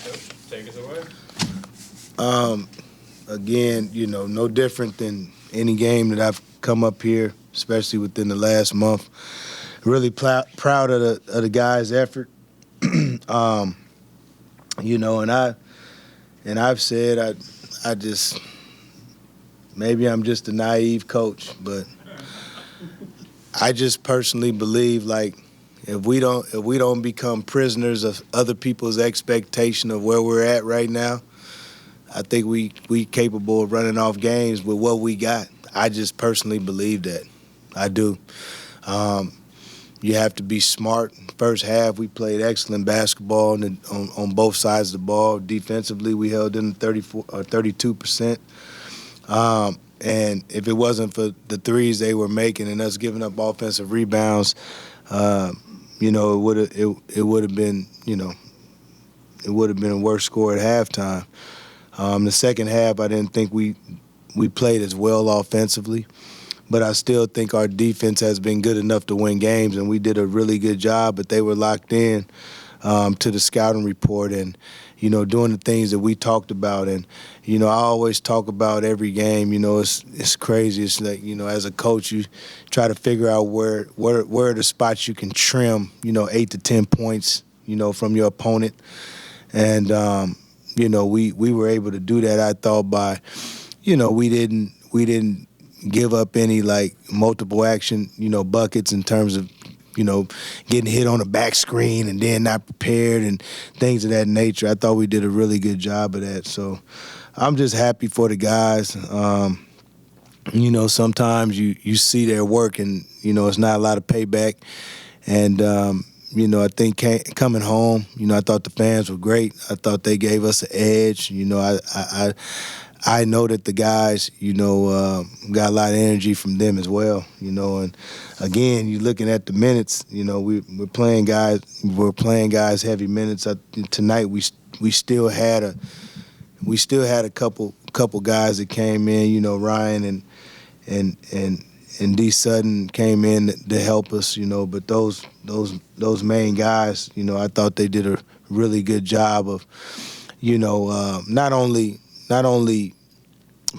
Coach, take us away. Again, no different than any game that I've come up here, especially within the last month. Really proud of the guys' effort. And I've said I just maybe I'm just a naive coach, but I just personally believe like if we don't become prisoners of other people's expectation of where we're at right now, I think we capable of running off games with what we got. I just personally believe that. I do. You have to be smart. First half, we played excellent basketball on both sides of the ball. Defensively, we held in 32%. And if it wasn't for the threes they were making and us giving up offensive rebounds, it would have been a worse score at halftime. The second half, I didn't think we played as well offensively, but I still think our defense has been good enough to win games, and we did a really good job, but they were locked in to the scouting report and, doing the things that we talked about. And, I always talk about every game, it's crazy. It's like, as a coach, you try to figure out where are the spots you can trim, 8 to 10 points, from your opponent. And, we were able to do that, I thought, by, we didn't give up any, like, multiple action, buckets in terms of, getting hit on the back screen and then not prepared and things of that nature. I thought we did a really good job of that. So I'm just happy for the guys. Sometimes you see their work and, it's not a lot of payback. And, I think coming home, I thought the fans were great. I thought they gave us an edge. I know that the guys, got a lot of energy from them as well, and again, you're looking at the minutes, we're playing guys heavy minutes. Tonight we still had a couple guys that came in, Ryan and D Sutton came in to help us, but those main guys, I thought they did a really good job of, not only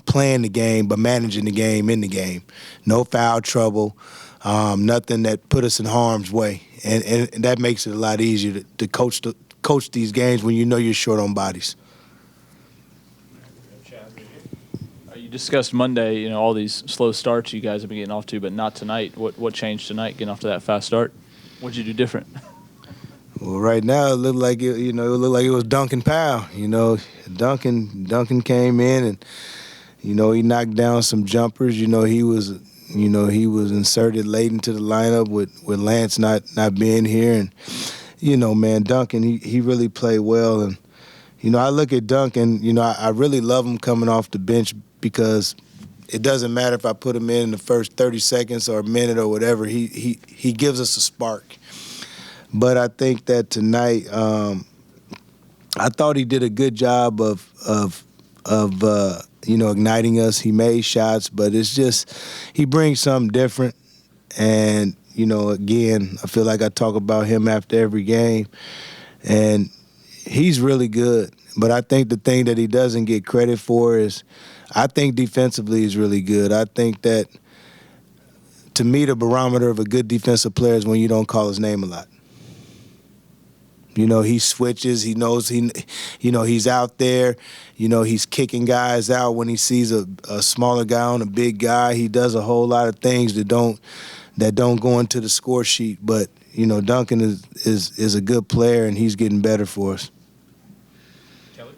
playing the game, but managing the game in the game. No foul trouble, nothing that put us in harm's way. And that makes it a lot easier to coach these games when you're short on bodies. You discussed Monday, all these slow starts you guys have been getting off to, but not tonight. What changed tonight, getting off to that fast start? What did you do different? Well, right now it looked like it was Duncan Powell. Duncan came in and he knocked down some jumpers. He was inserted late into the lineup with Lance not being here, and man, Duncan he really played well. And I look at Duncan. I really love him coming off the bench because it doesn't matter if I put him in the first 30 seconds or a minute or whatever. He gives us a spark. But I think that tonight, I thought he did a good job of igniting us. He made shots, but it's just he brings something different. And again, I feel like I talk about him after every game, and he's really good. But I think the thing that he doesn't get credit for is, I think defensively he's really good. I think that, to me, the barometer of a good defensive player is when you don't call his name a lot. He switches. He knows he's out there. He's kicking guys out when he sees a smaller guy on a big guy. He does a whole lot of things that don't go into the score sheet. But Duncan is a good player, and he's getting better for us. Kelly?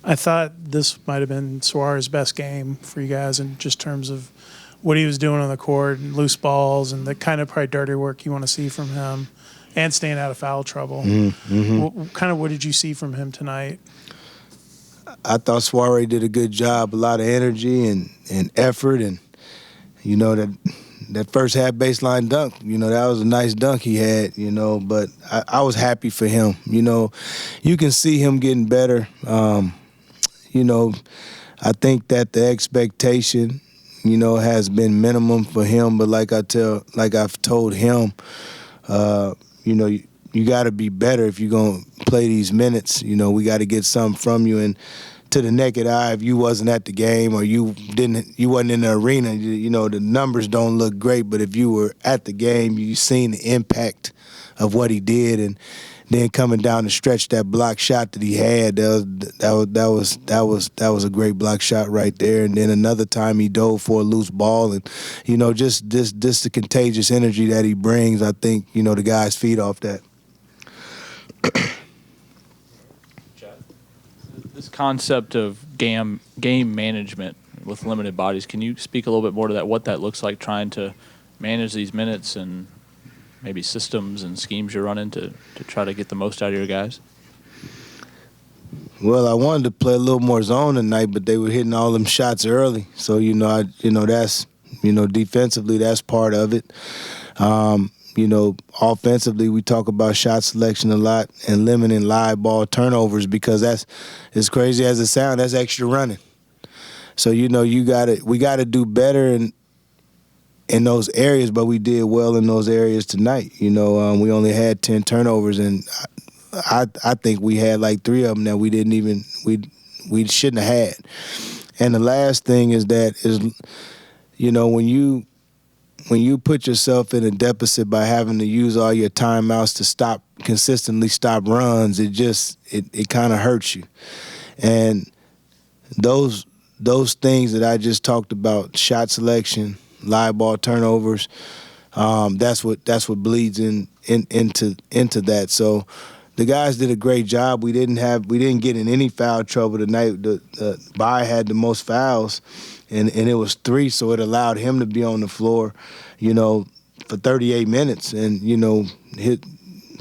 I thought this might have been Suarez's best game for you guys in just terms of what he was doing on the court and loose balls and the kind of probably dirty work you want to see from him. And staying out of foul trouble. Mm-hmm. What did you see from him tonight? I thought Suare did a good job, a lot of energy and effort, and that first half baseline dunk, that was a nice dunk he had, but I was happy for him. You can see him getting better. I think that the expectation, has been minimum for him, but like I've told him, you got to be better if you're going to play these minutes. You know, we got to get something from you. And to the naked eye, if you wasn't at the game or you wasn't in the arena, you know, the numbers don't look great. But if you were at the game, you seen the impact of what he did, and then coming down the stretch, that block shot that he had, that was a great block shot right there. And then another time he dove for a loose ball, and you know, just the contagious energy that he brings. I think, you know, the guys feed off that. This concept of game management with limited bodies, can you speak a little bit more to that? What that looks like, trying to manage these minutes and maybe systems and schemes you're running to try to get the most out of your guys? Well, I wanted to play a little more zone tonight, but they were hitting all them shots early. So, you know, that's, you know, defensively, that's part of it. You know, offensively, we talk about shot selection a lot and limiting live ball turnovers, because that's, as crazy as it sounds, that's extra running. So, you know, we got to do better in those areas, but we did well in those areas tonight. You know, we only had 10 turnovers, and I think we had like 3 of them that we shouldn't have had. And the last thing is, you know, when you put yourself in a deficit by having to use all your timeouts to consistently stop runs, it kind of hurts you. And those things that I just talked about, shot selection, live ball turnovers, that's what bleeds into that. So the guys did a great job. We didn't get in any foul trouble tonight. The Bai had the most fouls, and it was 3, so it allowed him to be on the floor, you know, for 38 minutes. And, you know,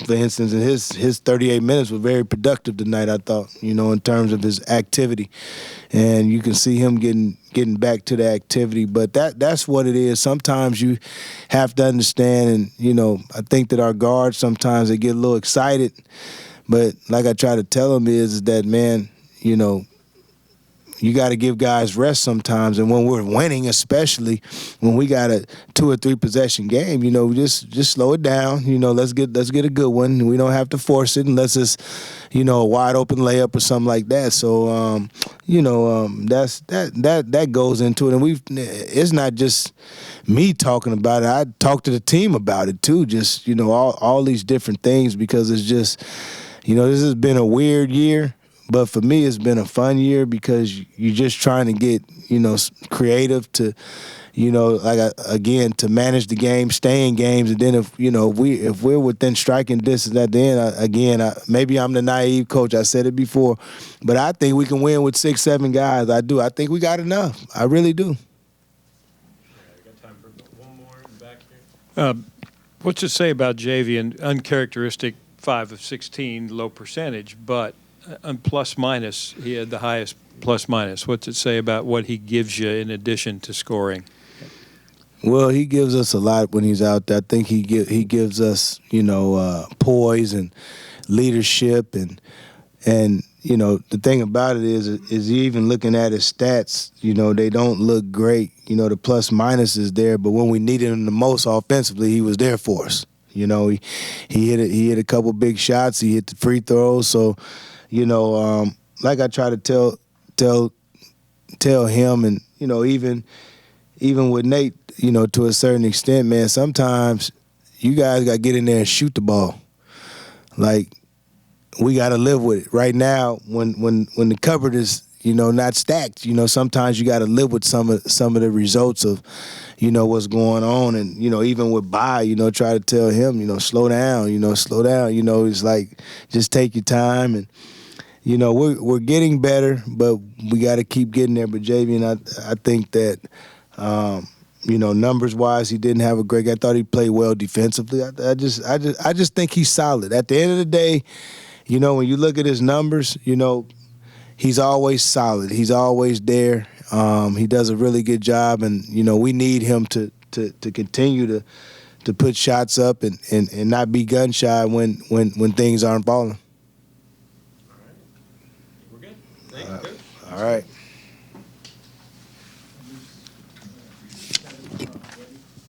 for instance, his 38 minutes were very productive tonight, I thought, you know, in terms of his activity. And you can see him getting back to the activity. But that's what it is. Sometimes you have to understand, and, you know, I think that our guards, sometimes they get a little excited. But like I try to tell them is that, man, you know, you got to give guys rest sometimes, and when we're winning, especially when we got a 2 or 3 possession game, you know, just slow it down. You know, let's get a good one. We don't have to force it unless it's, you know, a wide open layup or something like that. So, you know, that goes into it, and it's not just me talking about it. I talked to the team about it too. Just, you know, all these different things, because it's just, you know, this has been a weird year. But for me, it's been a fun year, because you're just trying to get, you know, creative to, you know, like, again, to manage the game, stay in games. And then if we're within striking distance at the end, maybe I'm the naive coach. I said it before, but I think we can win with 6, 7 guys. I do. I think we got enough. I really do. We got time for one more in the back here. What's it say about Javian? Uncharacteristic 5 of 16, low percentage, but on plus minus, he had the highest plus minus. What's it say about what he gives you in addition to scoring? Well, he gives us a lot when he's out there. I think he gives us, you know, poise and leadership, and you know, the thing about it is even looking at his stats, you know, they don't look great. You know, the plus minus is there, but when we needed him the most offensively, he was there for us. You know, he hit a couple big shots. He hit the free throws. So, you know, like I try to tell him, and, you know, even with Nate, you know, to a certain extent, man, sometimes you guys got to get in there and shoot the ball. Like, we got to live with it. Right now, when the cupboard is, you know, not stacked, you know, sometimes you got to live with some of the results of, you know, what's going on. And, you know, even with Bai, you know, try to tell him, you know, slow down. You know, it's like, just take your time. And, you know, we're getting better, but we got to keep getting there. But Javian, I think that, you know, numbers-wise, he didn't have a great. I thought he played well defensively. I just think he's solid. At the end of the day, you know, when you look at his numbers, you know, he's always solid. He's always there. He does a really good job, and, you know, we need him to continue to put shots up and not be gun shy when things aren't falling. All right. We're good. Thank you, Coach. All right.